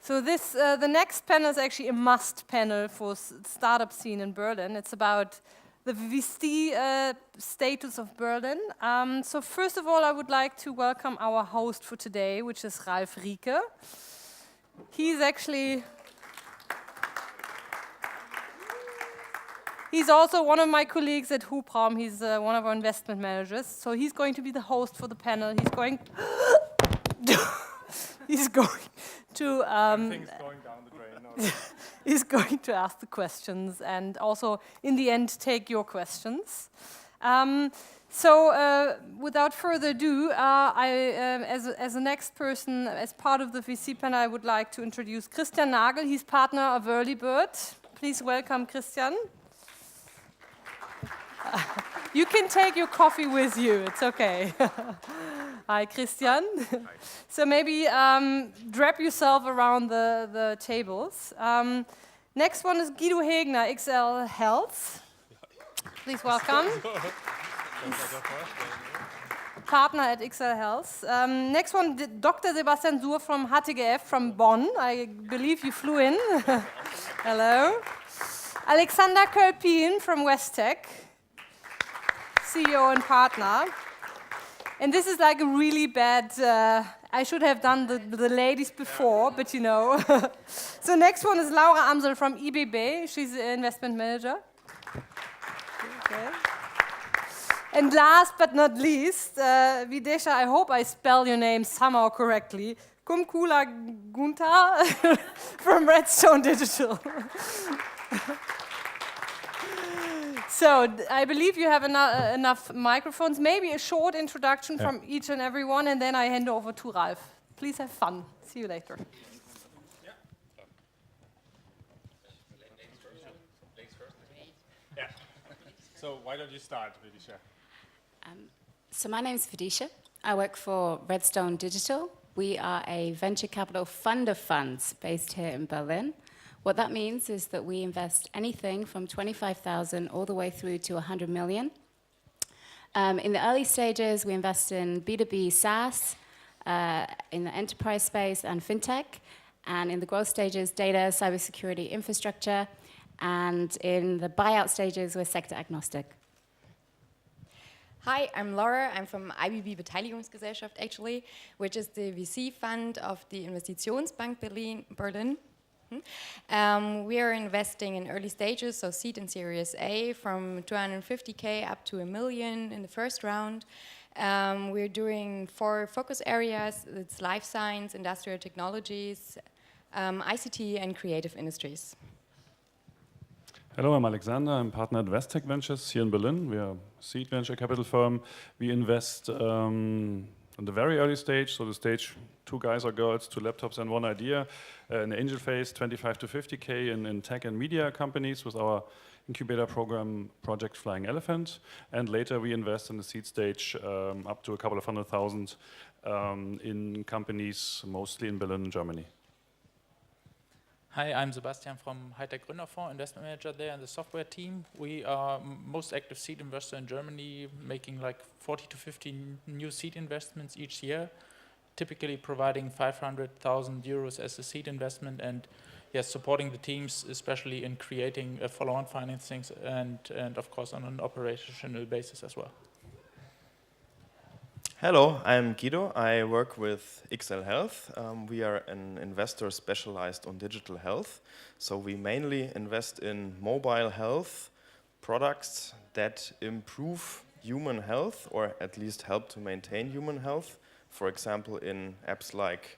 So the next panel is actually a must panel for startup scene in Berlin. It's about the VC status of Berlin. So first of all, I would like to welcome our host for today, which is Ralf Rieke. He's also one of my colleagues at Hubertz. He's one of our investment managers. So he's going to be the host for the panel. He's going to Everything's going down the drain. He's going to ask the questions and also, in the end, take your questions. So without further ado, as the next person, as part of the VC panel, I would like to introduce Christian Nagel. He's partner of Early Bird. Please welcome Christian. You can take your coffee with you, it's okay. Hi, Christian. Hi. So maybe wrap yourself around the tables. Next one is Guido Hegner, XL Health. Please welcome. Partner at XL Health. Next one, Dr. Sebastian Suhr from HTGF from Bonn. I believe you flew in. Hello. Alexander Kölpin from Westech, CEO and partner. And this is like a really bad, I should have done the ladies before, but you know. So next one is Laura Amsel from IBB. She's an investment manager. Okay. And last but not least, Videsha, I hope I spell your name somehow correctly. Kumkula Gunta from Redstone Digital. So I believe you have enough microphones. Maybe a short introduction from each and every one, and then I hand over to Ralf. Please have fun. See you later. Yeah. So why don't you start, Vidisha? So my name is Vidisha. I work for Redstone Digital. We are a venture capital fund of funds based here in Berlin. What that means is that we invest anything from 25,000 all the way through to 100 million. In the early stages, we invest in B2B SaaS, in the enterprise space and fintech, and in the growth stages, data, cybersecurity, infrastructure, and in the buyout stages, we're sector agnostic. Hi, I'm Laura. I'm from IBB Beteiligungsgesellschaft, actually, which is the VC fund of the Investitionsbank Berlin. We are investing in early stages, so seed and Series A, from 250K up to $1 million in the first round. We're doing 4 focus areas. It's life science, industrial technologies, ICT, and creative industries. Hello, I'm Alexander. I'm partner at Westech Ventures here in Berlin. We are a seed venture capital firm. We invest in the very early stage, so the stage 2 guys or girls, 2 laptops and 1 idea. In the angel phase, 25 to 50K in tech and media companies with our incubator program, Project Flying Elephant. And later we invest in the seed stage up to a couple of 100,000 in companies, mostly in Berlin and Germany. Hi, I'm Sebastian from Hightech Gründerfonds, investment manager there in the software team. We are most active seed investor in Germany, making like 40 to 50 new seed investments each year, typically providing 500,000 euros as a seed investment, and yes, supporting the teams, especially in creating follow-on financings and of course on an operational basis as well. Hello, I'm Guido. I work with XL Health. We are an investor specialized on digital health. So we mainly invest in mobile health products that improve human health, or at least help to maintain human health. For example, in apps like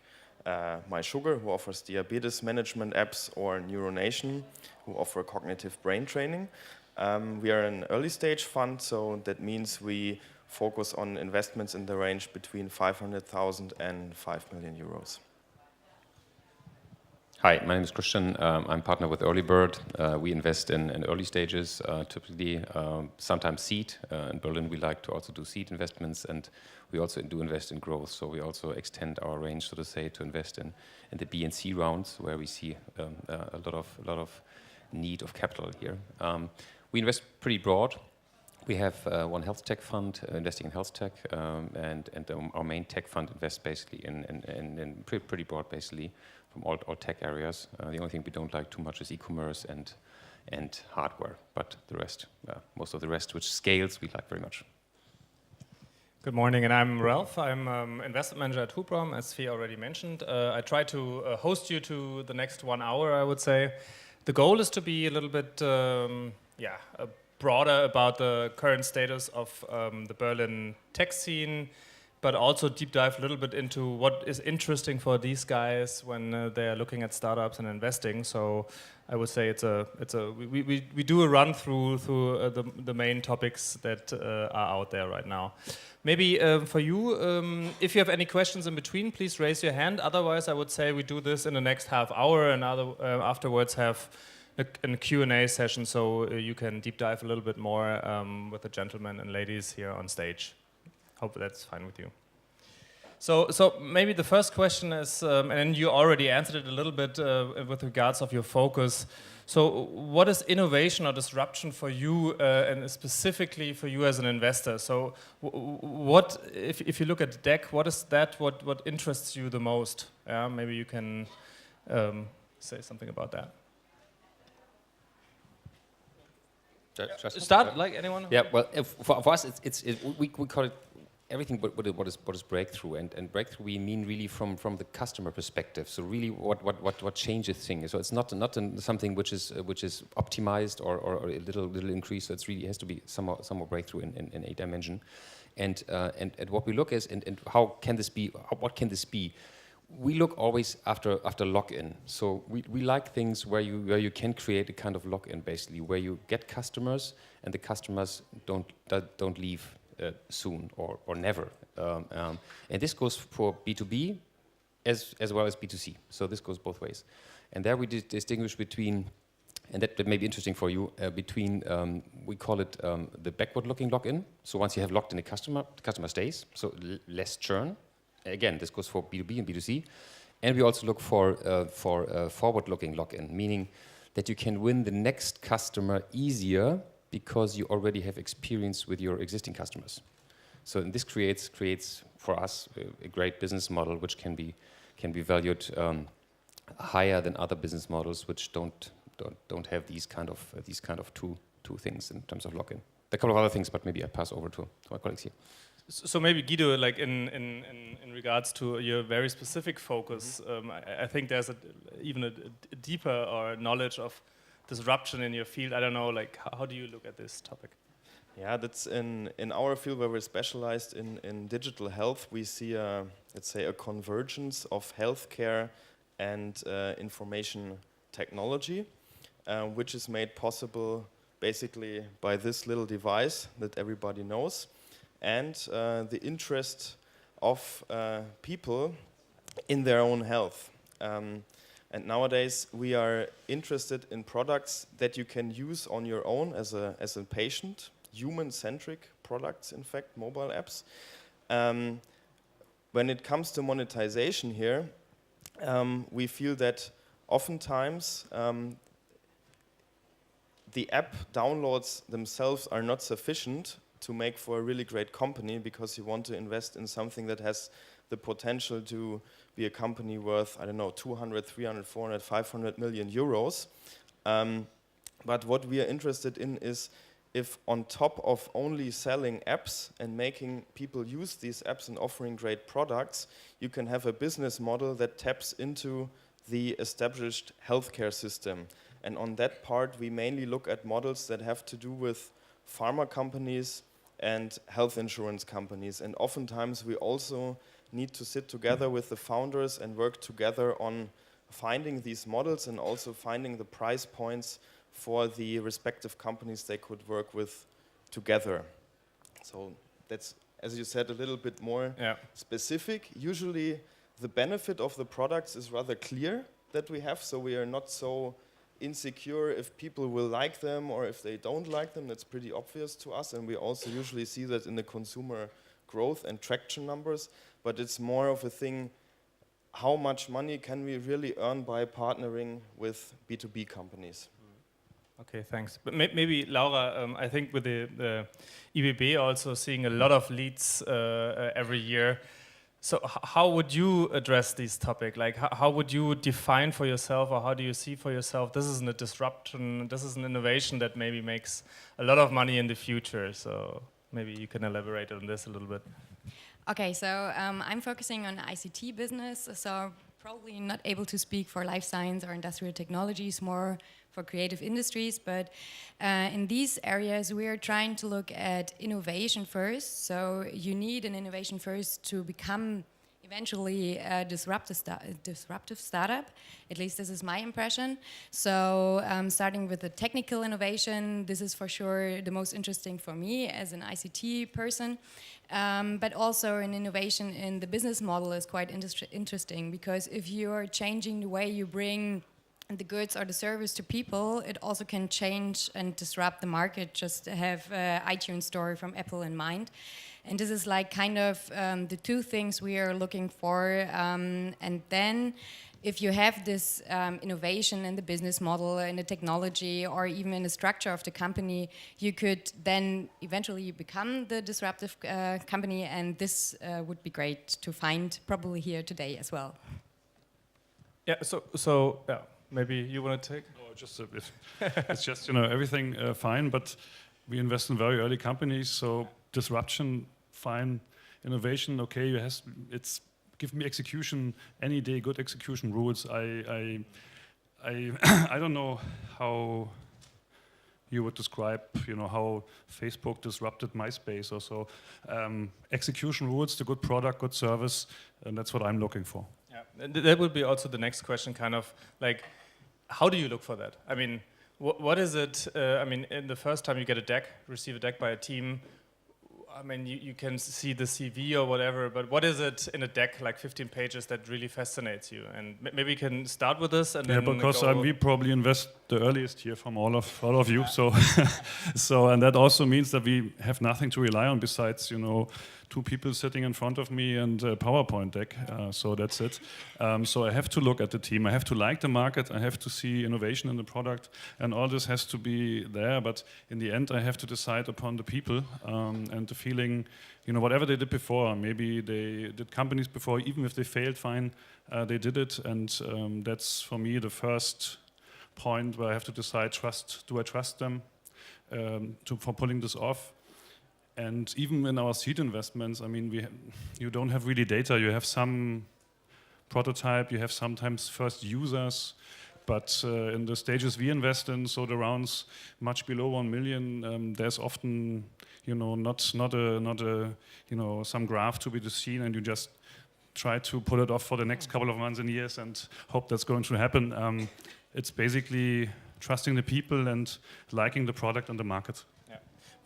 My Sugar, who offers diabetes management apps, or Neuronation, who offer cognitive brain training. We are an early stage fund, so that means we focus on investments in the range between 500,000 and 5 million euros. Hi, my name is Christian. I'm partner with Early Bird. We invest in early stages, typically sometimes seed. In Berlin, we like to also do seed investments, and we also do invest in growth. So we also extend our range, so to say, to invest in the B and C rounds, where we see a lot of need of capital here. We invest pretty broad. We have one health tech fund investing in health tech, and our main tech fund invests basically in pretty broad, basically, all tech areas. The only thing we don't like too much is e-commerce and hardware, but the rest, most of the rest, which scales, we like very much. Good morning, and I'm Ralph. I'm investment manager at Hubertz, as Fee already mentioned. I try to host you to the next 1 hour, I would say. The goal is to be a little bit broader about the current status of the Berlin tech scene, but also deep dive a little bit into what is interesting for these guys when they are looking at startups and investing. So I would say we do a run through the main topics that are out there right now. Maybe for you, if you have any questions in between, please raise your hand. Otherwise, I would say we do this in the next half hour, and afterwards have a Q&A session, so you can deep dive a little bit more with the gentlemen and ladies here on stage. Hope that's fine with you. So maybe the first question is, and you already answered it a little bit with regards of your focus. So what is innovation or disruption for you, and specifically for you as an investor? So what, if you look at the deck, what is that, what interests you the most? Maybe you can say something about that. Start, like anyone? Yeah, well, for us, we call it everything what is breakthrough, and breakthrough we mean really from the customer perspective. So really what changes things. So it's not something which is optimized or a little increase. So it's really has to be some more breakthrough in a dimension. And what we look is and how can this be? What can this be? We look always after lock-in. So we like things where you can create a kind of lock-in, basically, where you get customers and the customers don't leave soon or never. And this goes for B2B as well as B2C. So this goes both ways. And there we distinguish between, and that may be interesting for you, between, we call it the backward-looking lock-in. So once you have locked in a customer, the customer stays, so less churn. Again, this goes for B2B and B2C. And we also look for forward-looking lock-in, meaning that you can win the next customer easier because you already have experience with your existing customers. So this creates for us a great business model which can be valued higher than other business models which don't have these kind of two things in terms of lock-in. There are a couple of other things, but maybe I pass over to my colleagues here. So maybe Guido, like in regards to your very specific focus, I think there's even a deeper or knowledge of disruption in your field. I don't know, like how do you look at this topic? Yeah, that's in our field where we're specialized in digital health. We see let's say a convergence of healthcare and information technology, which is made possible basically by this little device that everybody knows, and the interest of people in their own health. And nowadays we are interested in products that you can use on your own as a patient, human-centric products, in fact, mobile apps. When it comes to monetization here, we feel that oftentimes the app downloads themselves are not sufficient to make for a really great company, because you want to invest in something that has the potential to be a company worth, I don't know, 200, 300, 400, 500 million euros. But what we are interested in is if on top of only selling apps and making people use these apps and offering great products, you can have a business model that taps into the established healthcare system. And on that part, we mainly look at models that have to do with pharma companies and health insurance companies. And oftentimes we also need to sit together with the founders and work together on finding these models and also finding the price points for the respective companies they could work with together. So that's, as you said, a little bit more specific. Usually the benefit of the products is rather clear that we have, so we are not so insecure if people will like them or if they don't like them. That's pretty obvious to us, and we also usually see that in the consumer growth and traction numbers, but it's more of a thing, how much money can we really earn by partnering with B2B companies? Okay, thanks. But maybe Laura, I think with the IBB also seeing a lot of leads every year, So how would you address this topic? Like, how would you define for yourself, or how do you see for yourself, this is a disruption, this is an innovation that maybe makes a lot of money in the future? So maybe you can elaborate on this a little bit. Okay, so I'm focusing on ICT business, so probably not able to speak for life science or industrial technologies, more for creative industries, but in these areas we are trying to look at innovation first. So you need an innovation first to become eventually a disruptive startup. At least this is my impression. So starting with the technical innovation, this is for sure the most interesting for me as an ICT person. But also an innovation in the business model is quite interesting, because if you are changing the way you bring the goods or the service to people, it also can change and disrupt the market. Just to have iTunes Store from Apple in mind. And this is like kind of the two things we are looking for. And then if you have this innovation in the business model, in the technology, or even in the structure of the company, you could then eventually become the disruptive company. And this would be great to find probably here today as well. Yeah, so yeah. Maybe you want to take? No, it's just, you know, everything fine, but we invest in very early companies, so disruption, fine, innovation, okay, it's give me execution any day, good execution rules. I don't know how you would describe, you know, how Facebook disrupted MySpace or so. Execution rules, the good product, good service, and that's what I'm looking for. Yeah, and that would be also the next question, kind of like, how do you look for that? I mean, what is it? I mean, in the first time you get a deck, receive a deck by a team, I mean, you can see the CV or whatever, but what is it in a deck, like 15 pages, that really fascinates you? And maybe you can start with this and then because go we probably invest the earliest here from all of you. So, and that also means that we have nothing to rely on besides, you know, two people sitting in front of me and a PowerPoint deck. So that's it. So I have to look at the team. I have to like the market. I have to see innovation in the product, and all this has to be there. But in the end, I have to decide upon the people and the feeling. You know, whatever they did before. Maybe they did companies before, even if they failed, fine. They did it, and that's for me the first point where I have to decide: do I trust them for pulling this off? And even in our seed investments, I mean, you don't have really data. You have some prototype, you have sometimes first users, but in the stages we invest in, so the rounds much below 1 million, there's often, you know, not a you know, some graph to be seen, and you just try to pull it off for the next couple of months and years and hope that's going to happen. It's basically trusting the people and liking the product and the market.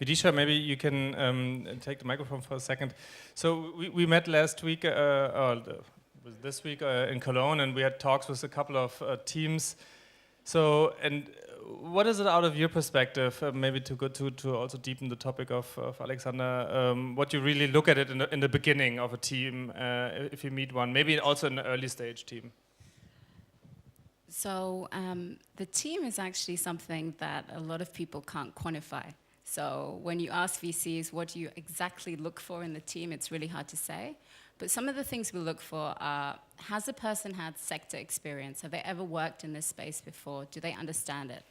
Vidisha, maybe you can take the microphone for a second. So we met last week, this week in Cologne, and we had talks with a couple of teams. So, and what is it out of your perspective, maybe to also deepen the topic of Alexander, what you really look at it in the beginning of a team, if you meet one, maybe also an early stage team? So the team is actually something that a lot of people can't quantify. So when you ask VCs what do you exactly look for in the team, it's really hard to say. But some of the things we look for are, has the person had sector experience? Have they ever worked in this space before? Do they understand it?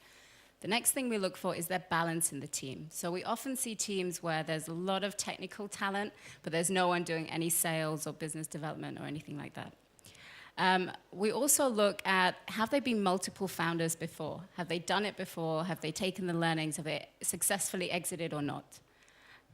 The next thing we look for is their balance in the team. So we often see teams where there's a lot of technical talent, but there's no one doing any sales or business development or anything like that. We also look at, have they been multiple founders before? Have they done it before? Have they taken the learnings? Have they successfully exited or not?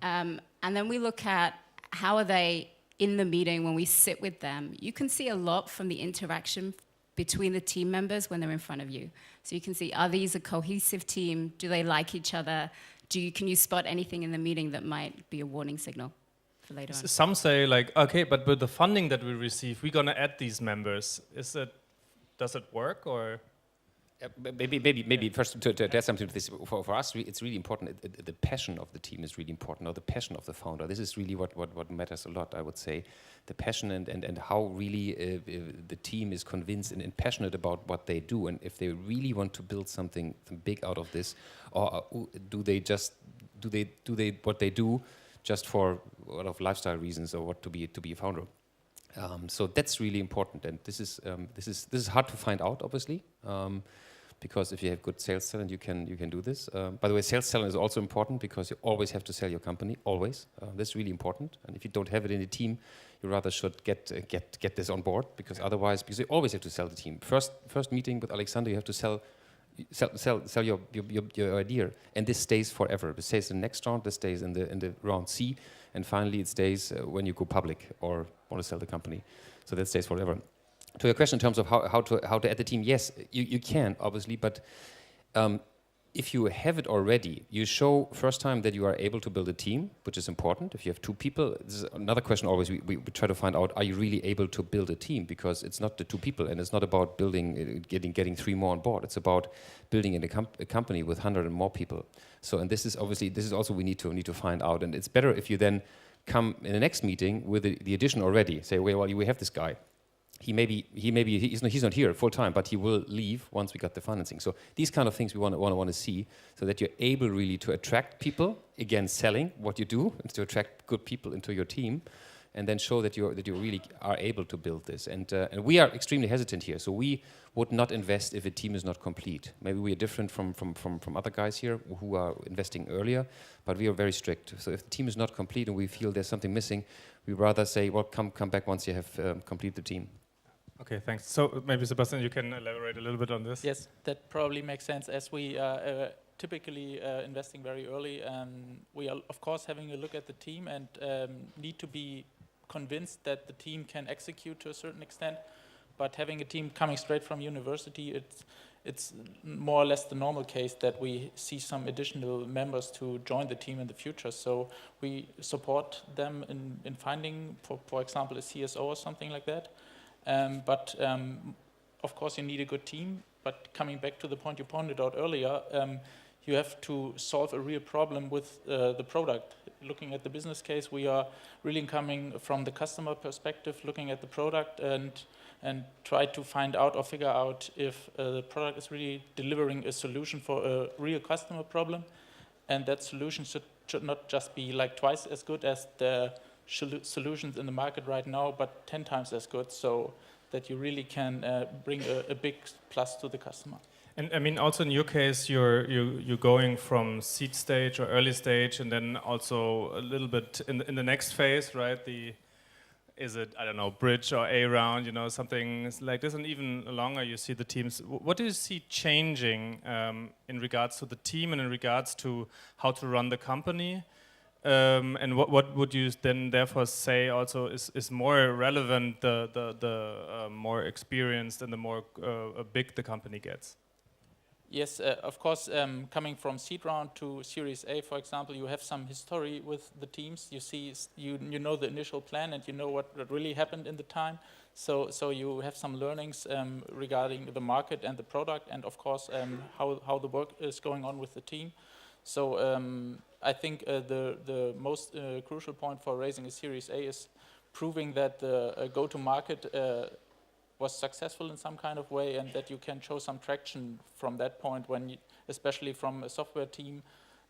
And then we look at how are they in the meeting when we sit with them. You can see a lot from the interaction between the team members when they're in front of you. So you can see, are these a cohesive team? Do they like each other? Can you spot anything in the meeting that might be a warning signal for later on? Some say like, okay, but with the funding that we receive, we're gonna add these members. Does it work, or? Maybe first to add something to this. For us, it's really important. The passion of the team is really important, or the passion of the founder. This is really what matters a lot, I would say. The passion and how really the team is convinced and passionate about what they do, and if they really want to build something big out of this, or do they what they do just for a lot of lifestyle reasons, or what to be a founder. So that's really important, and this is hard to find out, obviously, because if you have good sales talent, you can do this. By the way, sales talent is also important because you always have to sell your company, always. That's really important, and if you don't have it in the team, you rather should get this on board, because otherwise, because you always have to sell the team. First meeting with Alexander, you have to sell your idea, and this stays forever. This stays in the next round, this stays in the round C, and finally it stays when you go public or want to sell the company. So that stays forever. To your question in terms of how to add the team, yes, you can, obviously, but if you have it already, you show first time that you are able to build a team, which is important. If you have 2 people, this is another question always, we try to find out, are you really able to build a team? Because it's not the 2 people, and it's not about building, getting 3 more on board. It's about building in a company with 100 and more people. So, and this is also we need to find out, and it's better if you then come in the next meeting with the addition already. Say, well, we have this guy. He's not here full time, but he will leave once we got the financing. So these kind of things we want to see, so that you're able really to attract people. Again, selling what you do, and to attract good people into your team, and then show that you really are able to build this. And we are extremely hesitant here. So we would not invest if a team is not complete. Maybe we are different from other guys here who are investing earlier, but we are very strict. So if the team is not complete and we feel there's something missing, we rather say, well, come back once you have completed the team. Okay, thanks. So maybe Sebastian, you can elaborate a little bit on this. Yes, that probably makes sense, as we are typically investing very early. We are, of course, having a look at the team and need to be convinced that the team can execute to a certain extent. But having a team coming straight from university, it's more or less the normal case that we see some additional members to join the team in the future. So we support them in finding, for example, a CSO or something like that. But of course, you need a good team. But coming back to the point you pointed out earlier, you have to solve a real problem with the product. Looking at the business case, we are really coming from the customer perspective, looking at the product and try to find out or figure out if the product is really delivering a solution for a real customer problem. And that solution should not just be like twice as good as the solutions in the market right now, but 10 times as good, so that you really can bring a big plus to the customer. And I mean, also in your case, you're going from seed stage or early stage, and then also a little bit in the next phase, right? Is it, I don't know, bridge or A round, you know, something like this, and even longer you see the teams. What do you see changing in regards to the team and in regards to how to run the company? And what would you then therefore say also is more relevant the more experienced and the more big the company gets? Yes, of course, coming from seed round to Series A, for example, you have some history with the teams. You see, you know the initial plan and you know what really happened in the time. So you have some learnings regarding the market and the product, and of course how the work is going on with the team. So I think the most crucial point for raising a Series A is proving that the go-to-market was successful in some kind of way, and that you can show some traction from that point. When, especially from a software team,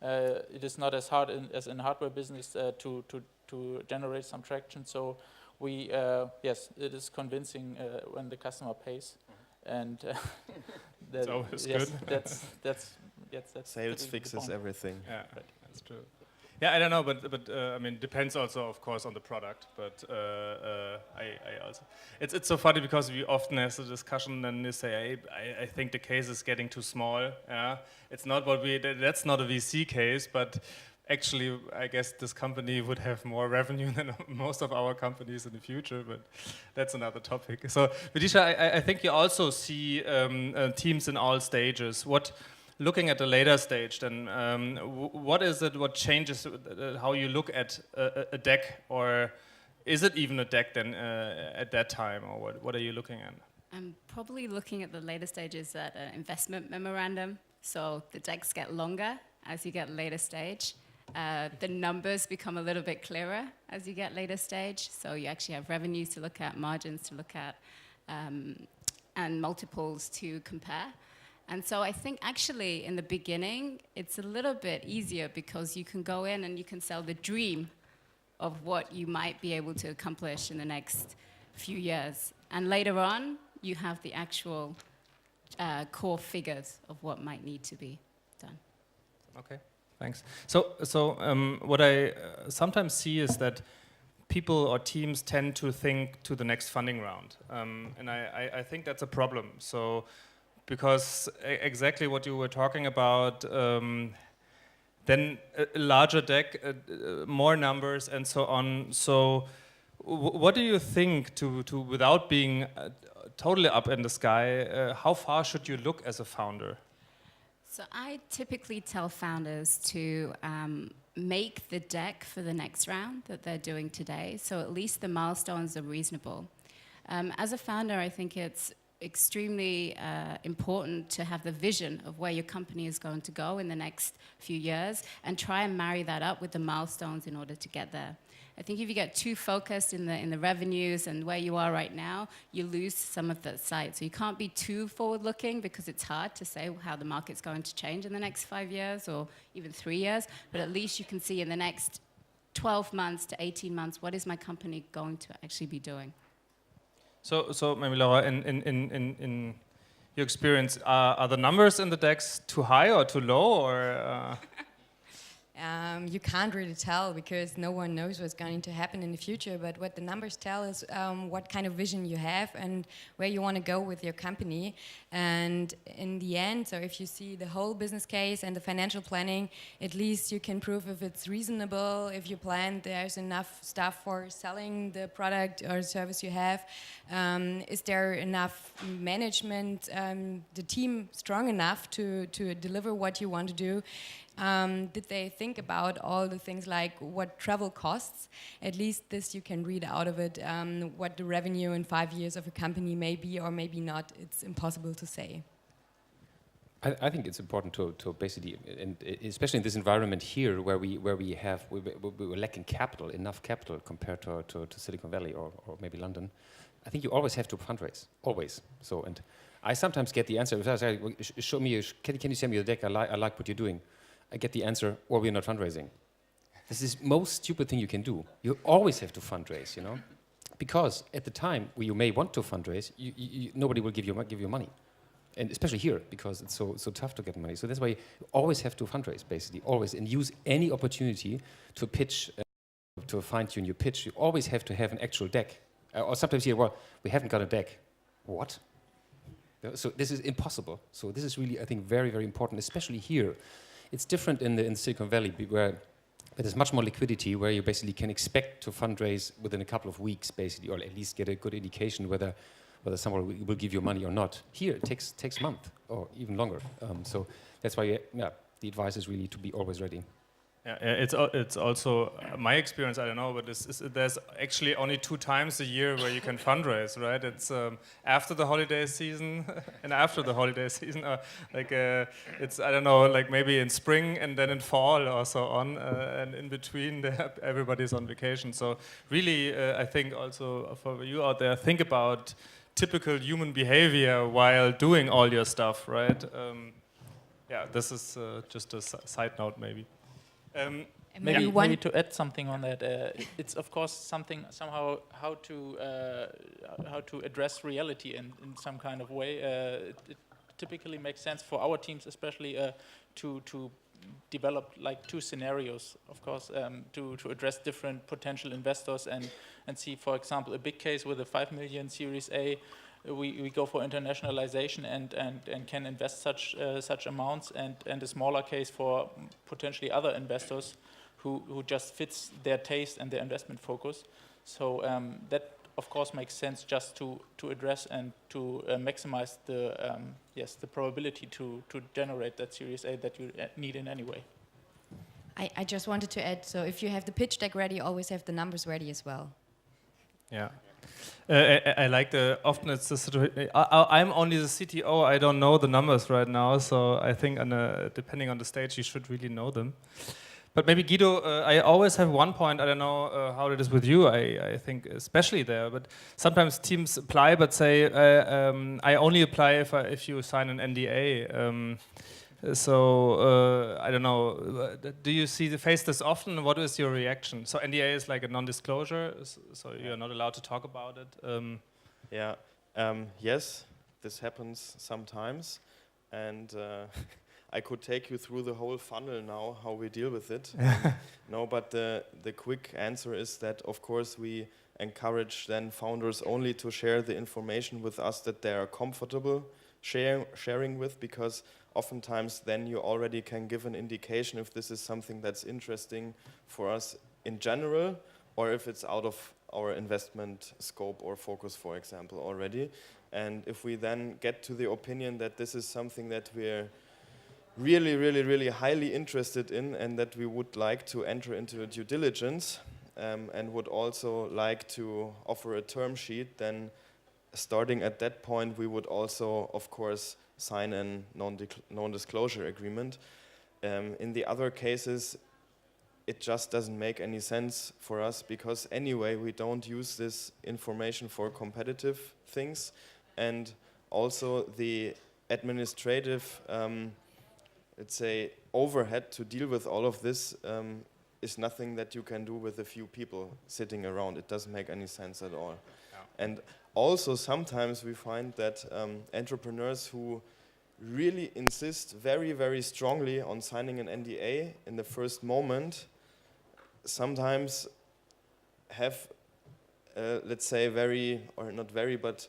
it is not as hard as in hardware business to generate some traction. So we yes, it is convincing when the customer pays, and that's always yes, good. that's sales fixes everything. Yeah, right. That's true. Yeah, I don't know, but I mean, depends also, of course, on the product. But I also, it's so funny because we often have the discussion, and you say, I think the case is getting too small. Yeah, it's not what that's not a VC case, but actually, I guess this company would have more revenue than most of our companies in the future. But that's another topic. So, Vidisha, I think you also see teams in all stages. Looking at the later stage, then what is it? What changes how you look at a deck, or is it even a deck then at that time, or what are you looking at? I'm probably looking at the later stages at an investment memorandum. So the decks get longer as you get later stage. The numbers become a little bit clearer as you get later stage. So you actually have revenues to look at, margins to look at, and multiples to compare. And so I think actually in the beginning, it's a little bit easier because you can go in and you can sell the dream of what you might be able to accomplish in the next few years. And later on, you have the actual core figures of what might need to be done. Okay, thanks. So what I sometimes see is that people or teams tend to think to the next funding round, and I think that's a problem. So, because exactly what you were talking about, then a larger deck, more numbers, and so on. So, what do you think to without being totally up in the sky? How far should you look as a founder? So I typically tell founders to make the deck for the next round that they're doing today, so at least the milestones are reasonable. As a founder, I think it's extremely important to have the vision of where your company is going to go in the next few years and try and marry that up with the milestones in order to get there. I think if you get too focused in the revenues and where you are right now, you lose some of that sight. So you can't be too forward-looking because it's hard to say how the market's going to change in the next 5 years or even 3 years, but at least you can see in the next 12 months to 18 months, what is my company going to actually be doing? So maybe Laura, in your experience, are the numbers in the decks too high or too low, or? You can't really tell because no one knows what's going to happen in the future, but what the numbers tell is what kind of vision you have and where you want to go with your company. And in the end, so if you see the whole business case and the financial planning, at least you can prove if it's reasonable, if you plan there's enough stuff for selling the product or service you have. Is there enough management, the team strong enough to deliver what you want to do? Did they think about all the things like what travel costs? At least this you can read out of it, what the revenue in 5 years of a company may be or maybe not. It's impossible to say. I think it's important to basically, and especially in this environment here where we're lacking capital, enough capital compared to Silicon Valley or maybe London. I think you always have to fundraise, always. So, and I sometimes get the answer, show me, can you send me the deck? I like what you're doing. I get the answer, or we're not fundraising. This is the most stupid thing you can do. You always have to fundraise, you know? Because at the time where you may want to fundraise, nobody will give you money. And especially here, because it's so tough to get money. So that's why you always have to fundraise, basically, always. And use any opportunity to pitch, to fine-tune your pitch. You always have to have an actual deck. Or sometimes you hear, well, we haven't got a deck. What? So this is impossible. So this is really, I think, very, very important, especially here. It's different in Silicon Valley, where there's much more liquidity, where you basically can expect to fundraise within a couple of weeks, basically, or at least get a good indication whether someone will give you money or not. Here, it takes a month or even longer. So that's why, the advice is really to be always ready. Yeah, it's also my experience. I don't know, but there's actually only 2 times a year where you can fundraise, right? It's after the holiday season and after the holiday season, or like it's I don't know, like maybe in spring and then in fall or so on, and in between everybody's on vacation. So really, I think also for you out there, think about typical human behavior while doing all your stuff, right? Yeah, this is just a side note, maybe. Maybe to add something on that, it's of course somehow how to address reality in some kind of way. It typically makes sense for our teams, especially to develop like 2 scenarios, of course, to address different potential investors and see, for example, a big case with a 5 million Series A. We go for internationalization and can invest such amounts, and a smaller case for potentially other investors who just fits their taste and their investment focus. So that of course makes sense just to address and to maximize the probability to generate that Series A that you need in any way. I just wanted to add, so if you have the pitch deck ready, always have the numbers ready as well. Yeah. I like often it's the situation. I'm only the CTO. I don't know the numbers right now, so I think depending on the stage, you should really know them. But maybe Guido, I always have one point. I don't know how it is with you. I think especially there. But sometimes teams apply, but say I only apply if you sign an NDA. So I don't know. Do you face this often? What is your reaction? So NDA is like a non-disclosure, so you're not allowed to talk about it. Yeah. Yes, this happens sometimes, and I could take you through the whole funnel now, how we deal with it. No, but the quick answer is that, of course, we encourage then founders only to share the information with us that they are comfortable sharing with, because oftentimes then you already can give an indication if this is something that's interesting for us in general, or if it's out of our investment scope or focus, for example, already. And if we then get to the opinion that this is something that we're really, really, really highly interested in, and that we would like to enter into a due diligence, and would also like to offer a term sheet, then starting at that point, we would also, of course, sign a non-disclosure agreement. In the other cases, it just doesn't make any sense for us, because anyway, we don't use this information for competitive things, and also the administrative, let's say, overhead to deal with all of this is nothing that you can do with a few people sitting around. It doesn't make any sense at all. Yeah. And also sometimes we find that entrepreneurs who really insist very, very strongly on signing an NDA in the first moment sometimes have, let's say, very, or not very, but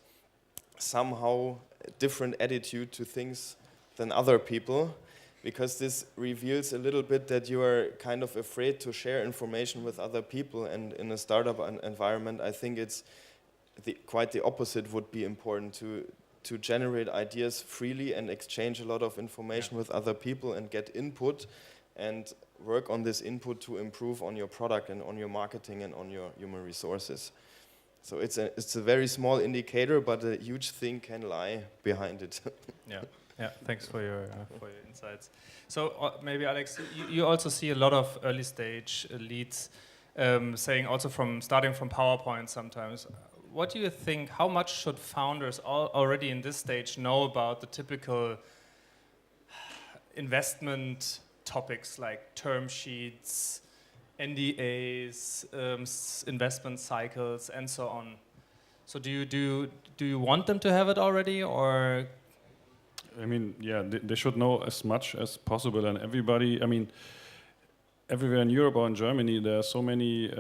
somehow different attitude to things than other people, because this reveals a little bit that you are kind of afraid to share information with other people. And in a startup environment, I think it's quite the opposite would be important, to generate ideas freely and exchange a lot of information with other people and get input and work on this input to improve on your product and on your marketing and on your human resources. So it's a very small indicator, but a huge thing can lie behind it. Yeah, thanks for your insights. So maybe Alex, you also see a lot of early stage leads saying also starting from PowerPoint sometimes. What do you think, how much should founders already in this stage know about the typical investment topics like term sheets, NDAs, investment cycles, and so on? So do you want them to have it already, or? I mean, yeah, they should know as much as possible, and everybody, I mean, everywhere in Europe or in Germany, there are so many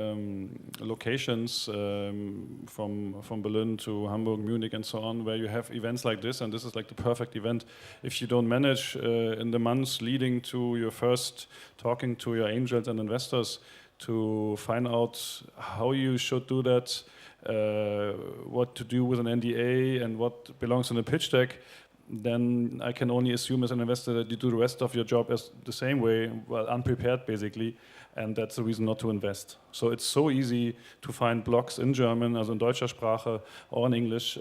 locations from Berlin to Hamburg, Munich, and so on, where you have events like this, and this is like the perfect event. If you don't manage in the months leading to your first talking to your angels and investors to find out how you should do that, what to do with an NDA, and what belongs in a pitch deck, then I can only assume as an investor that you do the rest of your job as the same way, well, unprepared basically, and that's the reason not to invest. So it's so easy to find blogs in German, also in deutscher Sprache, or in English,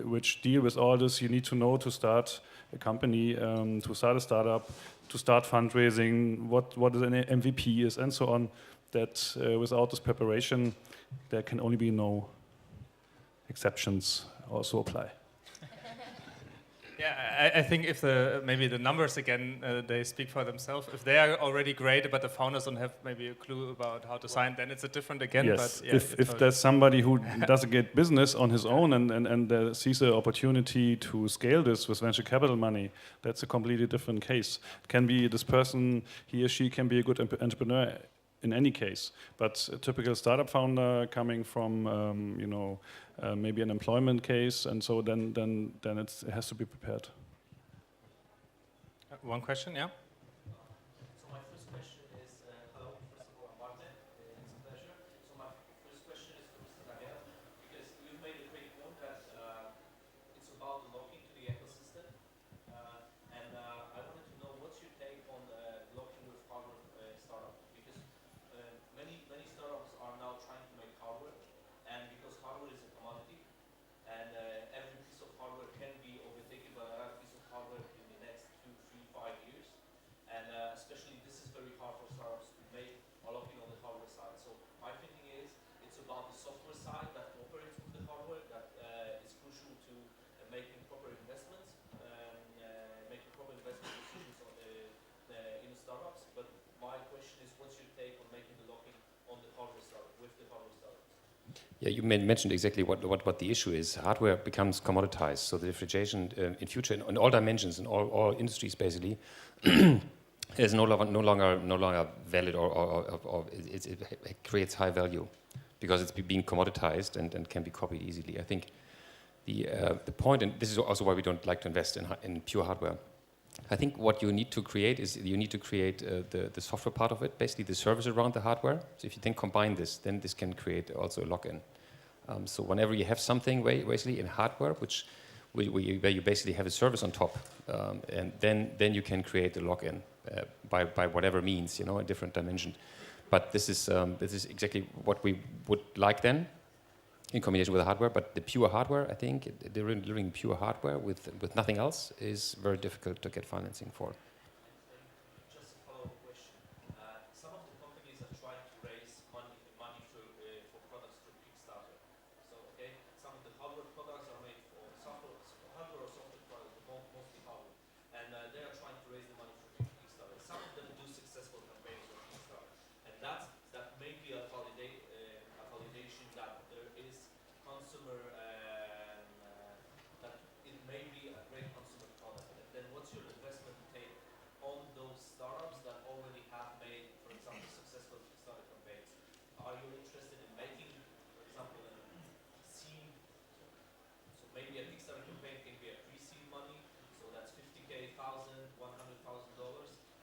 which deal with all this you need to know to start a company, to start a startup, to start fundraising, what an MVP is, and so on, that without this preparation, there can only be no exceptions also apply. Yeah, I think if maybe the numbers again, they speak for themselves. If they are already great, but the founders don't have maybe a clue about how to sign, then it's a different again. Yes, but yeah, if there's somebody who doesn't get business on his own and sees an opportunity to scale this with venture capital money, that's a completely different case. It can be this person, he or she can be a good entrepreneur in any case, but a typical startup founder coming from, maybe an employment case, and so then it has to be prepared. One question, yeah? So my first question is, hello, first of all, I'm Martin, it's a pleasure. So my first question is to Mr. Daniel, because you've made a great point that it's about locking to the ecosystem, and I wanted to know what's your take on locking with hardware startup, because many startups are now trying to make hardware, and because hardware is a commodity, and every piece of hardware can be overtaken by another piece of hardware in the next 2, 3, 5 years. Yeah, you mentioned exactly what the issue is. Hardware becomes commoditized, so the differentiation in future in all dimensions, in all industries basically, is no longer valid or it creates high value because it's being commoditized and can be copied easily. I think the point, and this is also why we don't like to invest in pure hardware. I think what you need to create is you need to create the software part of it, basically the service around the hardware. So if you then combine this, then this can create also a lock-in. So whenever you have something basically in hardware, where you basically have a service on top, and then you can create a lock-in by whatever means, you know, a different dimension. But this is exactly what we would like then, in combination with the hardware. But the pure hardware, I think, delivering pure hardware with nothing else is very difficult to get financing for. Just a follow-up question. Some of the companies are trying to raise money for products through Kickstarter. So, okay, some of the hardware products are made for hardware or software products, but mostly hardware. And they are trying to raise the money through Kickstarter. Some of them do successful campaigns on Kickstarter. And that may be a validation that there is consumer, that it may be a great consumer product. And then what's your investment take on those startups that already have made, for example, successful Kickstarter campaigns? Are you interested in making, for example, a seed? So maybe a Kickstarter campaign can be a pre-seed money, so that's $50K, $100,000,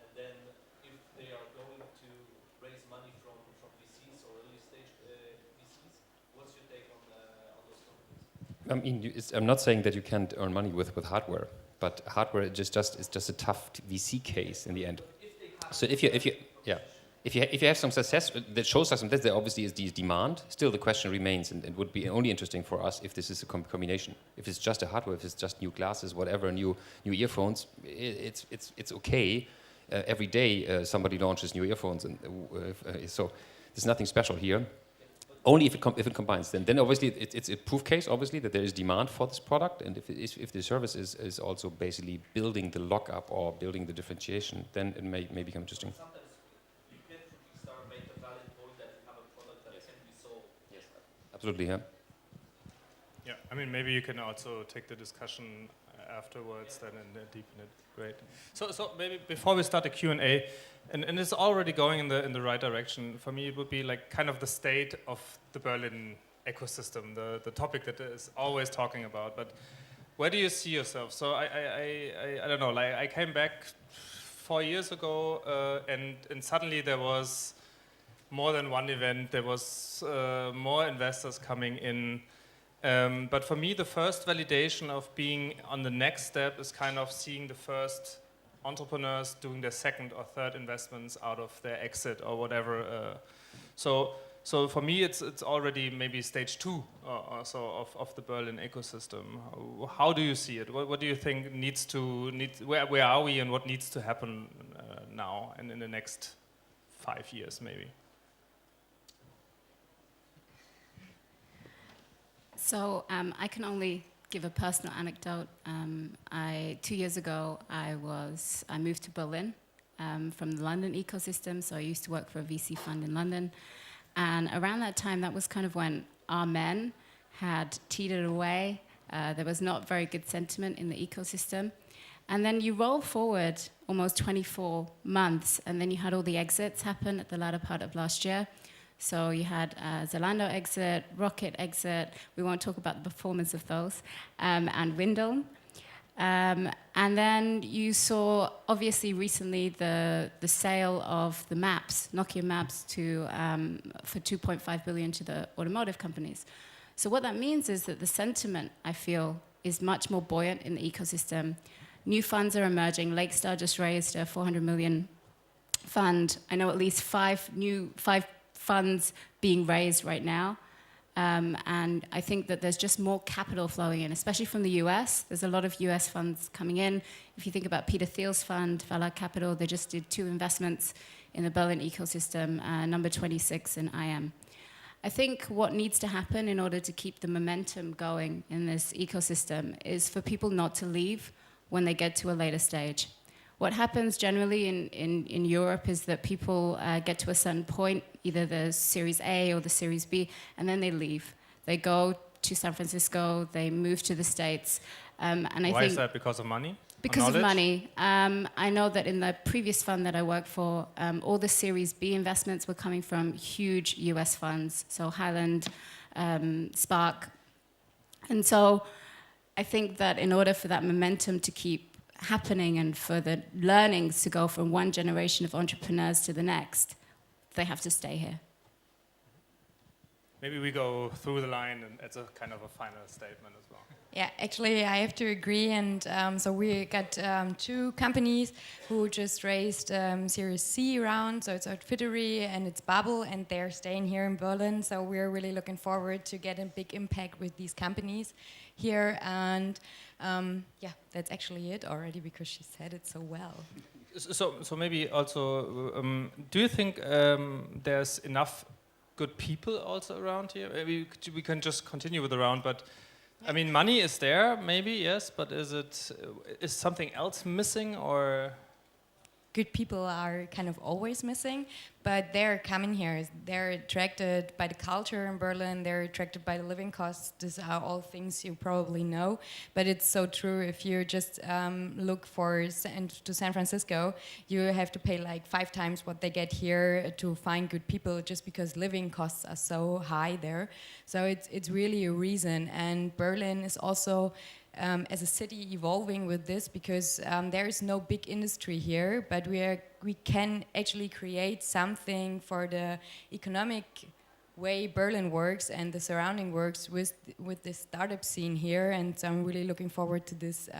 and then if they are going to raise money from VCs or early stage VCs, what's your take on those companies? I mean, I'm not saying that you can't earn money with hardware, but hardware is just a tough VC case in the end. So if you have some success that shows us that there obviously is demand, still the question remains, and it would be only interesting for us if this is a combination. If it's just a hardware, if it's just new glasses, whatever, new earphones, it's okay. Every day somebody launches new earphones, and so there's nothing special here. Only if it combines, then obviously it's a proof case, obviously, that there is demand for this product, and if the service is also basically building the lockup or building the differentiation, then it may become interesting. Sometimes you can through Kickstarter make a valid point that you have a product that can be sold. Yes, absolutely, yeah. Yeah, I mean, maybe you can also take the discussion afterwards then and deepen it. Great. So maybe before we start the Q&A, and it's already going in the right direction. For me, it would be like kind of the state of the Berlin ecosystem, the topic that is always talking about. But where do you see yourself? So I don't know. Like I came back 4 years ago, and suddenly there was more than one event. There was more investors coming in. But for me, the first validation of being on the next step is kind of seeing the first entrepreneurs doing their second or third investments out of their exit or whatever. So for me, it's already maybe stage 2 or so of the Berlin ecosystem. How do you see it? What do you think where are we and what needs to happen now and in the next 5 years maybe? So I can only give a personal anecdote. 2 years ago, I moved to Berlin from the London ecosystem. So I used to work for a VC fund in London. And around that time, that was kind of when our men had teetered away. There was not very good sentiment in the ecosystem. And then you roll forward almost 24 months, and then you had all the exits happen at the latter part of last year. So you had Zalando exit, Rocket exit. We won't talk about the performance of those, and Windle. And then you saw, obviously, recently the sale of the Maps, Nokia Maps, for 2.5 billion to the automotive companies. So what that means is that the sentiment, I feel, is much more buoyant in the ecosystem. New funds are emerging. Lakestar just raised a 400 million fund. I know at least five funds being raised right now. And I think that there's just more capital flowing in, especially from the US. There's a lot of US funds coming in. If you think about Peter Thiel's fund, Vala Capital, they just did 2 investments in the Berlin ecosystem, number 26 and IM. I think what needs to happen in order to keep the momentum going in this ecosystem is for people not to leave when they get to a later stage. What happens generally in Europe is that people get to a certain point, either the Series A or the Series B, and then they leave. They go to San Francisco, they move to the States. And I Why think is that? Because of money? because of knowledge? money. I know that in the previous fund that I worked for, all the Series B investments were coming from huge US funds, so Highland, Spark. And so I think that in order for that momentum to keep happening and for the learnings to go from one generation of entrepreneurs to the next, they have to stay here. Maybe we go through the line and it's a kind of a final statement as well. Yeah, actually, I have to agree. And so we got 2 companies who just raised Series C round. So it's Outfittery and it's Bubble, and they're staying here in Berlin. So we're really looking forward to get a big impact with these companies here. And yeah, that's actually it already because she said it so well. So maybe also, do you think there's enough good people also around here? Maybe we can just continue with the round, but I mean, money is there, maybe, yes, but is something else missing, or? Good people are kind of always missing, but they're coming here. They're attracted by the culture in Berlin. They're attracted by the living costs. These are all things you probably know, but it's so true. If you just look to San Francisco, you have to pay like 5 times what they get here to find good people, just because living costs are so high there. So it's really a reason. And Berlin is also as a city evolving with this, because there is no big industry here, but we can actually create something for the economic way Berlin works and the surrounding works with this startup scene here. And so I'm really looking forward to this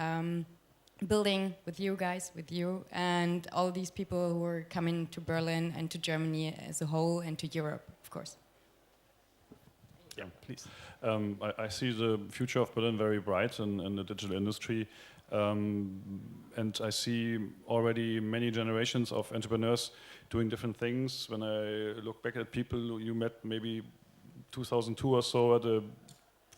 building with you guys, with you, and all these people who are coming to Berlin and to Germany as a whole and to Europe, of course. Yeah, please. I see the future of Berlin very bright in the digital industry. And I see already many generations of entrepreneurs doing different things. When I look back at people you met maybe 2002 or so at the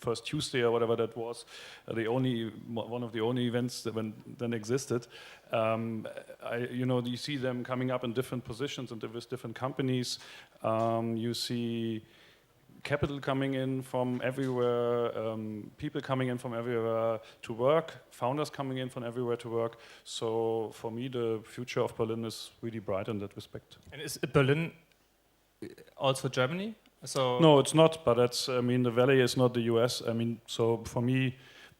first Tuesday or whatever that was, one of the only events that then existed. You see them coming up in different positions and with different companies. You see capital coming in from everywhere, people coming in from everywhere to work, founders coming in from everywhere to work. So for me, the future of Berlin is really bright in that respect. And is Berlin also Germany? So no, it's not. But the Valley is not the US. So for me,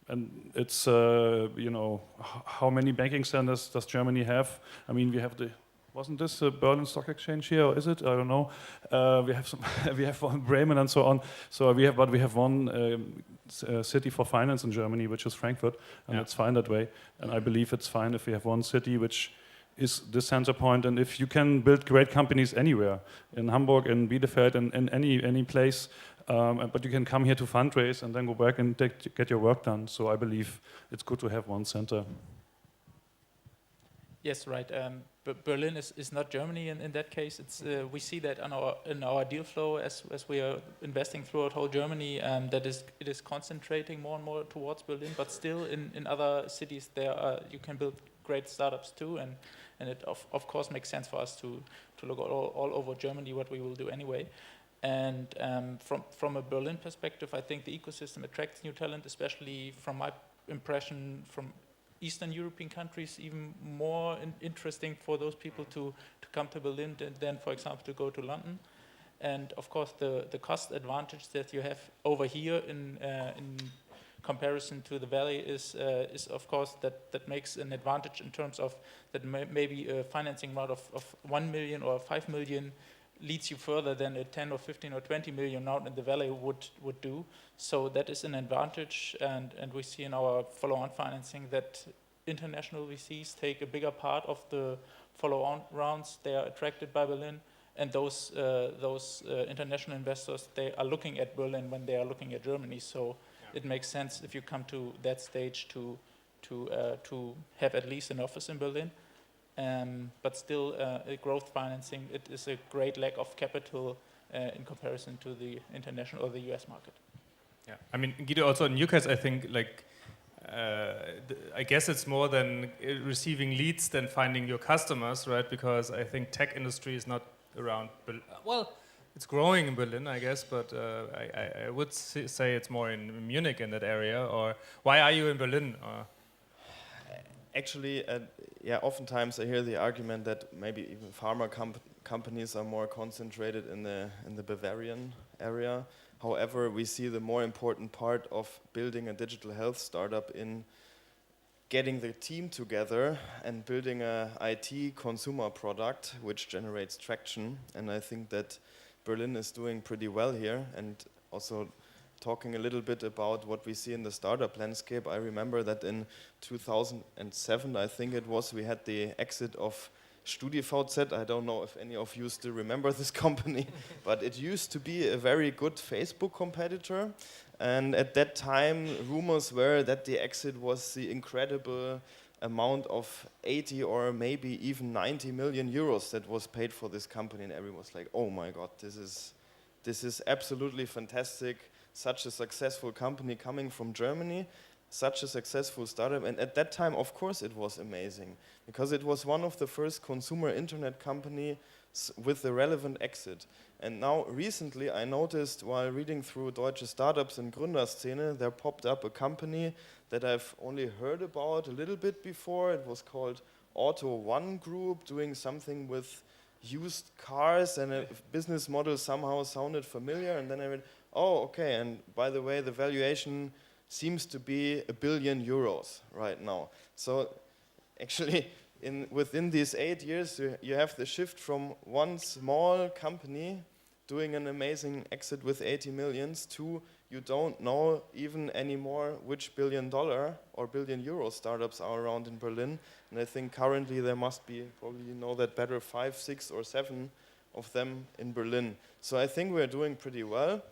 and it's how many banking centers does Germany have? We have Wasn't this the Berlin Stock Exchange here, or is it? I don't know. We have one Bremen and so on. So we have one city for finance in Germany, which is Frankfurt, and it's fine that way. And I believe it's fine if we have one city which is the center point. And if you can build great companies anywhere, in Hamburg, in Bielefeld, in any place, but you can come here to fundraise and then go back and get your work done. So I believe it's good to have one center. Yes, right. But Berlin is not Germany in that case. It's we see that in our deal flow as we are investing throughout whole Germany. It is concentrating more and more towards Berlin, but still in other cities you can build great startups too, and it of course makes sense for us to look all over Germany, what we will do anyway. And from a Berlin perspective, I think the ecosystem attracts new talent, especially from my impression from Eastern European countries, even more interesting for those people to come to Berlin than, for example, to go to London. And of course, the cost advantage that you have over here in comparison to the Valley is of course that makes an advantage in terms of that maybe a financing round of 1 million or 5 million leads you further than a 10 or 15 or 20 million out in the Valley would do. So that is an advantage, and we see in our follow-on financing that international VCs take a bigger part of the follow-on rounds. They are attracted by Berlin, and those international investors, they are looking at Berlin when they are looking at Germany. So it makes sense if you come to that stage to have at least an office in Berlin. But still, growth financing, it is a great lack of capital in comparison to the international or the US market. Yeah, I mean, Guido, also in your case, I think I guess it's more than receiving leads than finding your customers, right? Because I think tech industry is not around. Well, it's growing in Berlin, I guess, but I would say it's more in Munich in that area. Or why are you in Berlin? Actually, yeah, oftentimes I hear the argument that maybe even pharma companies are more concentrated in the Bavarian area. However, we see the more important part of building a digital health startup in getting the team together and building a IT consumer product which generates traction. And I think that Berlin is doing pretty well here. And also talking a little bit about what we see in the startup landscape, I remember that in 2007, I think it was, we had the exit of StudiVZ. I don't know if any of you still remember this company, but it used to be a very good Facebook competitor. And at that time, rumors were that the exit was the incredible amount of 80 or maybe even 90 million euros that was paid for this company. And everyone was like, oh my God, this is absolutely fantastic. Such a successful company coming from Germany, such a successful startup. And at that time, of course, it was amazing because it was one of the first consumer internet companies with the relevant exit. And now recently I noticed while reading through Deutsche Startups and Gründerszene, there popped up a company that I've only heard about a little bit before. It was called Auto One Group, doing something with used cars, and a business model somehow sounded familiar. And then I read, oh, okay, and by the way, the valuation seems to be €1 billion right now. So actually, within these 8 years, you have the shift from one small company doing an amazing exit with 80 millions to you don't know even anymore which $1 billion or €1 billion startups are around in Berlin. And I think currently there must be, probably you know that better, 5, 6 or 7 of them in Berlin. So I think we're doing pretty well.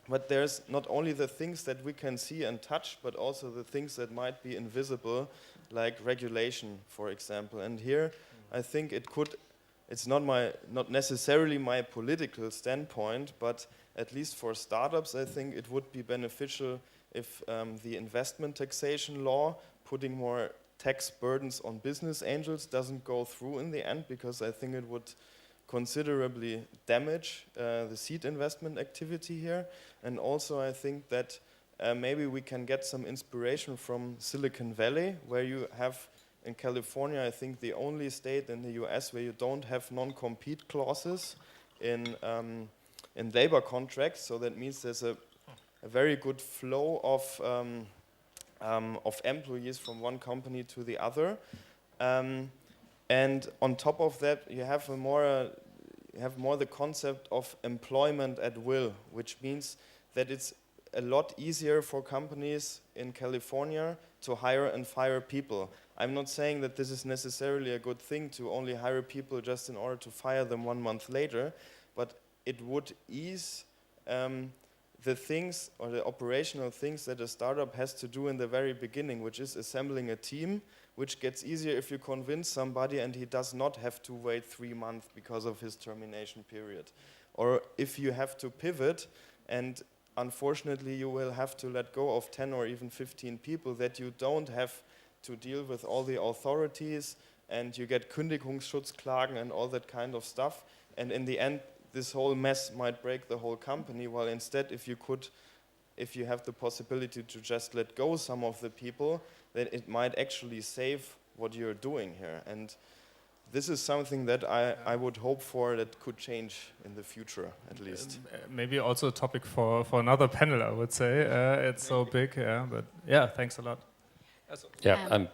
But there's not only the things that we can see and touch, but also the things that might be invisible, like regulation, for example. And here, I think it's not necessarily my political standpoint, but at least for startups, I think it would be beneficial if the investment taxation law, putting more tax burdens on business angels, doesn't go through in the end, because I think it would considerably damage the seed investment activity here. And also I think that maybe we can get some inspiration from Silicon Valley, where you have in California, I think the only state in the US where you don't have non-compete clauses in labor contracts. So that means there's a very good flow of employees from one company to the other. And on top of that, you have more the concept of employment at will, which means that it's a lot easier for companies in California to hire and fire people. I'm not saying that this is necessarily a good thing to only hire people just in order to fire them 1 month later, but it would ease the things or the operational things that a startup has to do in the very beginning, which is assembling a team, which gets easier if you convince somebody and he does not have to wait 3 months because of his termination period. Or if you have to pivot and unfortunately you will have to let go of 10 or even 15 people, that you don't have to deal with all the authorities and you get Kündigungsschutzklagen and all that kind of stuff. And in the end, this whole mess might break the whole company, while instead if you have the possibility to just let go some of the people, then it might actually save what you're doing here. And this is something that I would hope for that could change in the future, at least. Maybe also a topic for another panel, I would say. It's so big, yeah. But yeah, thanks a lot. Yeah,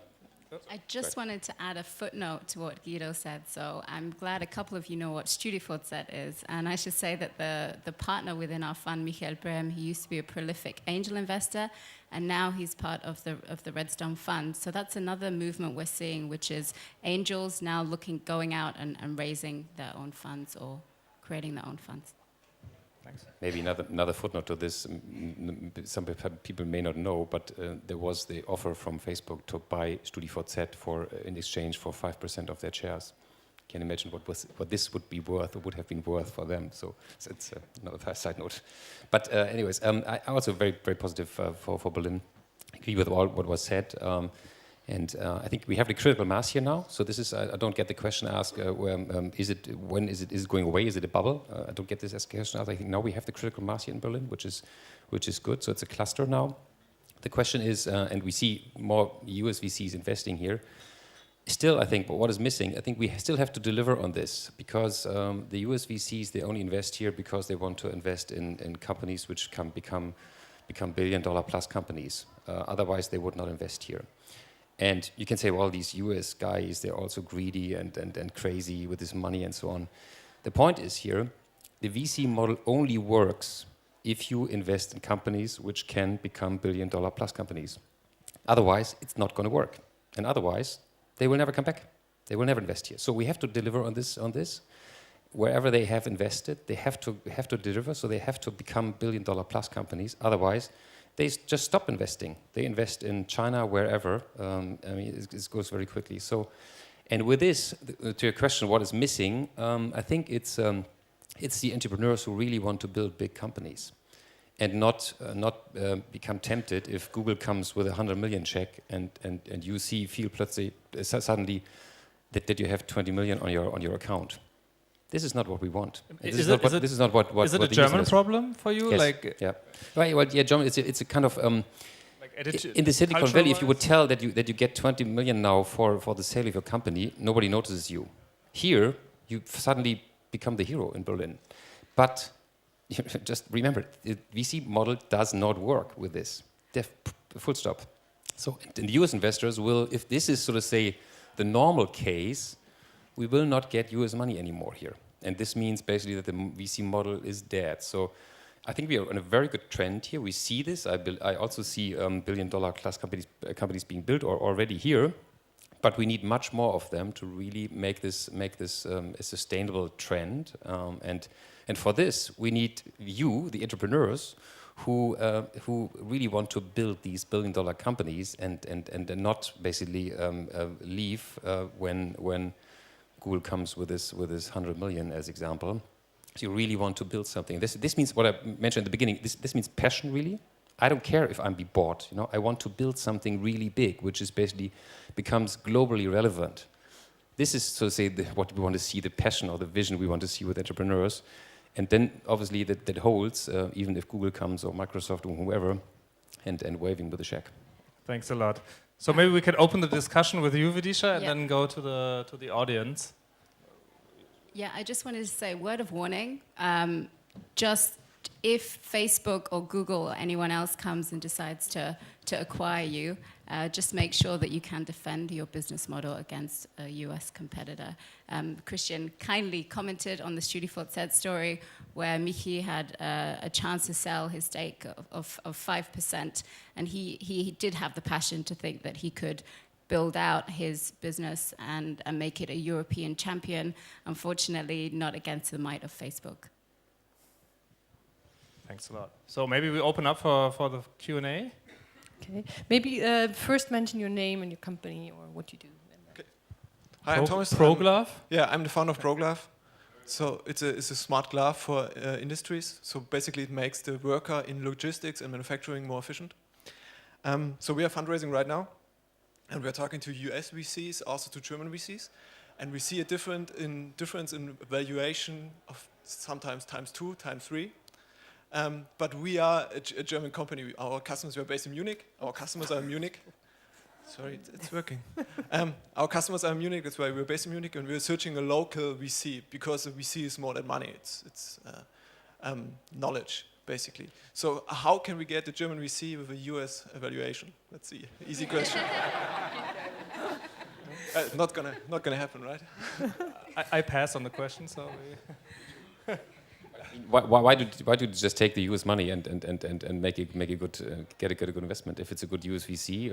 I just wanted to add a footnote to what Guido said. So I'm glad a couple of you know what StudiVZ is. And I should say that the partner within our fund, Michael Brehm, he used to be a prolific angel investor, and now he's part of the Redstone Fund. So that's another movement we're seeing, which is angels now going out and raising their own funds or creating their own funds. Thanks. Maybe another footnote to this. Some people may not know, but there was the offer from Facebook to buy StudiVZ in exchange for 5% of their shares. Can you imagine what this would be worth or would have been worth for them? So it's another side note. But anyways, I'm also very, very positive for Berlin. I agree with all what was said. And I think we have the critical mass here now. So this is, I don't get the question asked, is it going away? Is it a bubble? I don't get this question asked. I think now we have the critical mass here in Berlin, which is good. So it's a cluster now. The question is, and we see more US VCs investing here. Still, I think, but what is missing? I think we still have to deliver on this because the US VCs, they only invest here because they want to invest in companies which can become billion-dollar plus companies. Otherwise, they would not invest here. And you can say, well, these US guys, they're also greedy and crazy with this money and so on. The point is here, the VC model only works if you invest in companies which can become billion-dollar plus companies. Otherwise, it's not going to work. And otherwise, they will never come back. They will never invest here. So we have to deliver on this. Wherever they have invested, they have to deliver. So they have to become billion-dollar plus companies. Otherwise, they just stop investing. They invest in China, wherever. I mean, it goes very quickly. So, and with this, to your question, what is missing? I think it's the entrepreneurs who really want to build big companies, and not become tempted if Google comes with a 100 million check and you feel suddenly that you have 20 million on your account. This is not what we want. This is not what Is it a German problem for you? Yes. Like, yeah. Right. Well, yeah, German. It's a kind of in the Silicon Valley. If you would tell that you get 20 million now for the sale of your company, nobody notices you. Here, you suddenly become the hero in Berlin. But just remember, the VC model does not work with this. Full stop. So the US investors will, if this is sort of say the normal case, we will not get US money anymore here. And this means basically that the VC model is dead. So I think we are on a very good trend here. We see this. I also see billion-dollar plus companies being built or already here. But we need much more of them to really make this a sustainable trend. And for this, we need you, the entrepreneurs, who really want to build these billion-dollar companies and not basically leave when Google comes with this 100 million as example. So you really want to build something. This means what I mentioned at the beginning. This means passion, really. I don't care if I'm be bought. I want to build something really big, which is basically becomes globally relevant. This is, so to say, what we want to see, the passion or the vision we want to see with entrepreneurs. And then, obviously, that holds, even if Google comes or Microsoft or whoever, and waving with a check. Thanks a lot. So maybe we can open the discussion with you, Vidisha, and then go to the audience. Yeah, I just wanted to say, word of warning, just if Facebook or Google or anyone else comes and decides to acquire you, just make sure that you can defend your business model against a US competitor. Christian kindly commented on the StudiVZ story where Michi had a chance to sell his stake of 5%, and he did have the passion to think that he could build out his business and make it a European champion. Unfortunately, not against the might of Facebook. Thanks a lot. So maybe we open up for the Q&A. Okay. Maybe first mention your name and your company or what you do. Okay. Hi, I'm Thomas. ProGlove? I'm the founder of ProGlove. So it's a smart glove for industries. So basically it makes the worker in logistics and manufacturing more efficient. So we are fundraising right now. And we're talking to US VCs, also to German VCs. And we see a difference in valuation of sometimes times 2, times 3. But we are a German company. Our customers are based in Munich. Our customers are in Munich. Sorry, it's working. Our customers are in Munich. That's why we're based in Munich. And we're searching a local VC because a VC is more than money. It's knowledge, basically. So how can we get the German VC with a US evaluation? That's the easy question. Not gonna happen, right? I pass on the question. So. Why do you just take the US money and make a good get a good investment? If it's a good US VC,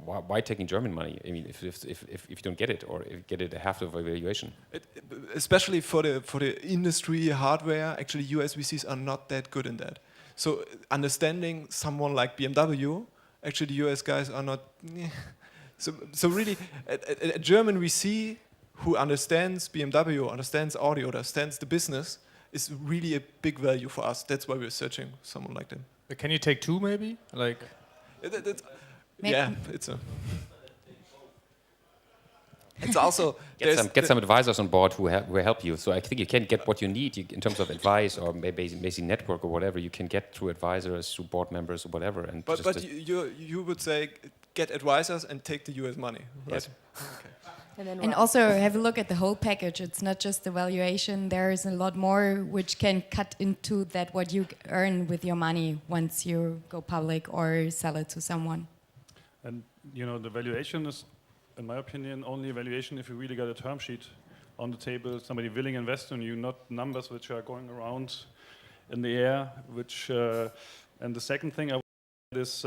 why taking German money? I mean, if you don't get it or if you get it half of evaluation. Especially for the industry hardware, actually US VCs are not that good in that. So understanding someone like BMW, actually the US guys are not. So really, a German VC who understands BMW, understands audio, understands the business, is really a big value for us. That's why we're searching someone like them. Can you take 2 maybe? Like, Yeah, it's also Get some advisors on board who help you. So I think you can get what you need in terms of advice or maybe network or whatever you can get through advisors, through board members or whatever. And but you would say get advisors and take the US money, right? Yes. Okay. And also have a look at the whole package. It's not just the valuation. There is a lot more which can cut into that what you earn with your money once you go public or sell it to someone. And the valuation is, in my opinion, only a valuation if you really got a term sheet on the table, somebody willing to invest in you, not numbers which are going around in the air. And the second thing I would is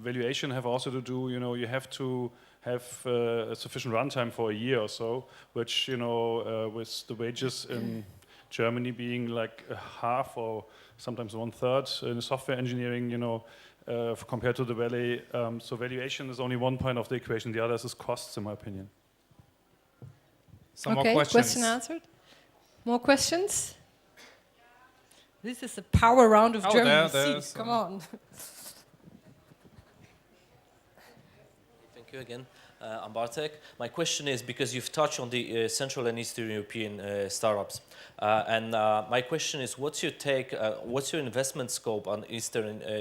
valuation have also to do. You have to have a sufficient runtime for a year or so, which with the wages in Germany being like a half or sometimes 1/3 in software engineering, compared to the Valley. So valuation is only one point of the equation. The other is costs, in my opinion. Some more questions. Question answered. More questions? This is a power round of German. Come on. Thank you again. I'm Bartek. My question is, because you've touched on the Central and Eastern European startups, and my question is, what's your take, what's your investment scope on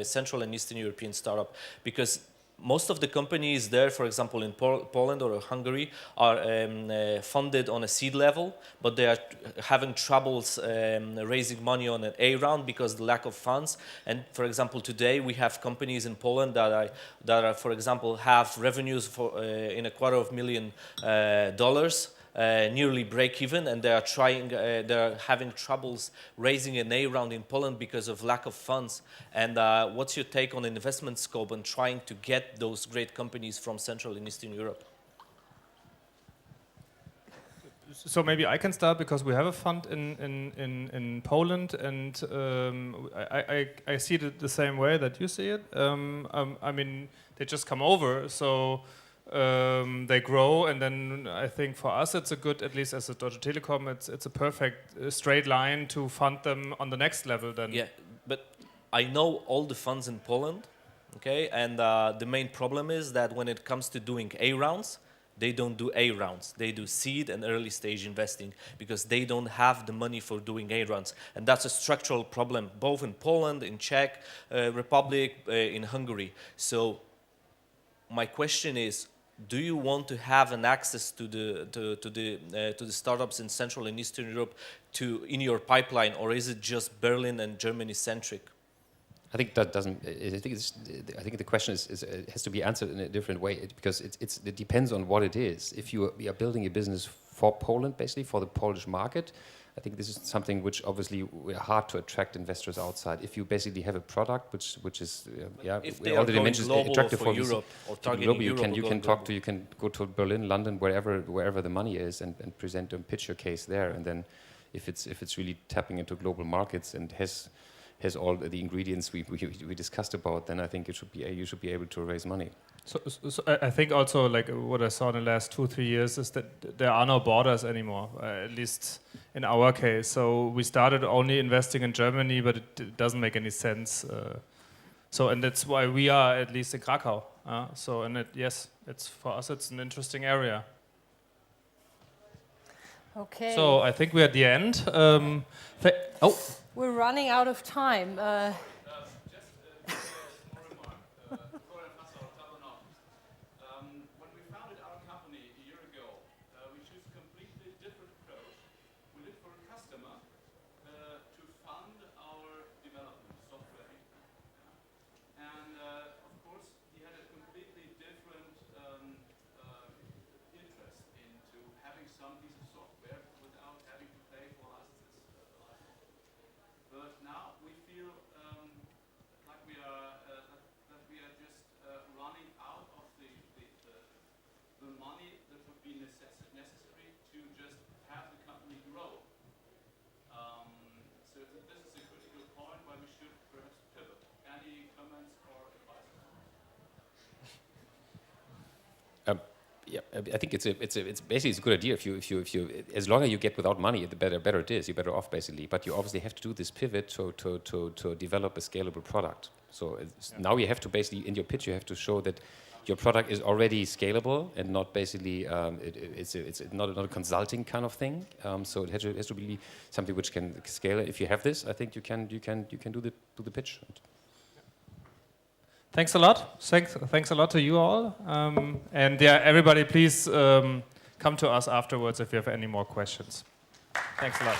Central and Eastern European startup? Because most of the companies there, for example, in Poland or Hungary, are funded on a seed level, but they are having troubles raising money on an A round because of the lack of funds. And for example, today we have companies in Poland that are, for example, have revenues for in $250,000. Nearly break even, and they are having troubles raising an A round in Poland because of lack of funds. And what's your take on investment scope and trying to get those great companies from Central and Eastern Europe? So maybe I can start, because we have a fund in Poland, and I see it the same way that you see it. I mean, they just come over, so they grow, and then I think for us it's a good, at least as a Deutsche Telekom, it's a perfect straight line to fund them on the next level then. Yeah, but I know all the funds in Poland, okay, and the main problem is that when it comes to doing A rounds, they don't do A rounds. They do seed and early stage investing because they don't have the money for doing A rounds. And that's a structural problem, both in Poland, in Czech Republic, in Hungary. So my question is, do you want to have an access to the startups in Central and Eastern Europe in your pipeline, or is it just Berlin and Germany centric? I think that doesn't. I think the question has to be answered in a different way, because it depends on what it is. If you are building a business for Poland, basically for the Polish market, I think this is something which obviously hard to attract investors outside. If you basically have a product which is if they are going global attractive for for Europe or targeting global, Europe, you can go to Berlin, London, wherever the money is, and present and pitch your case there. And then if it's really tapping into global markets and has all the ingredients we discussed about, then I think you should be able to raise money. So I think also, like what I saw in the last 2-3 years, is that there are no borders anymore, at least in our case. So we started only investing in Germany, but it doesn't make any sense. And that's why we are at least in Krakow. It's for us, it's an interesting area. Okay. So I think we're at the end. We're running out of time. When we founded our company a year ago, we chose a completely different approach. We looked for a customer to fund our development software. And of course, he had a completely different interest into having some piece of software without having to pay for licenses. But now we feel like we are just running out of the money that would be necessary to just have the company grow. So this is a critical point where we should perhaps pivot. Any comments or advice? Yeah, I think it's basically it's a good idea if you as long as you get without money, the better it is. You're better off basically. But you obviously have to do this pivot to develop a scalable product. So now you have to basically in your pitch you have to show that your product is already scalable and not basically it's not a consulting kind of thing. So it has to be something which can scale. If you have this, I think you can do the pitch. Thanks a lot. Thanks a lot to you all. And yeah, everybody, please come to us afterwards if you have any more questions. Thanks a lot.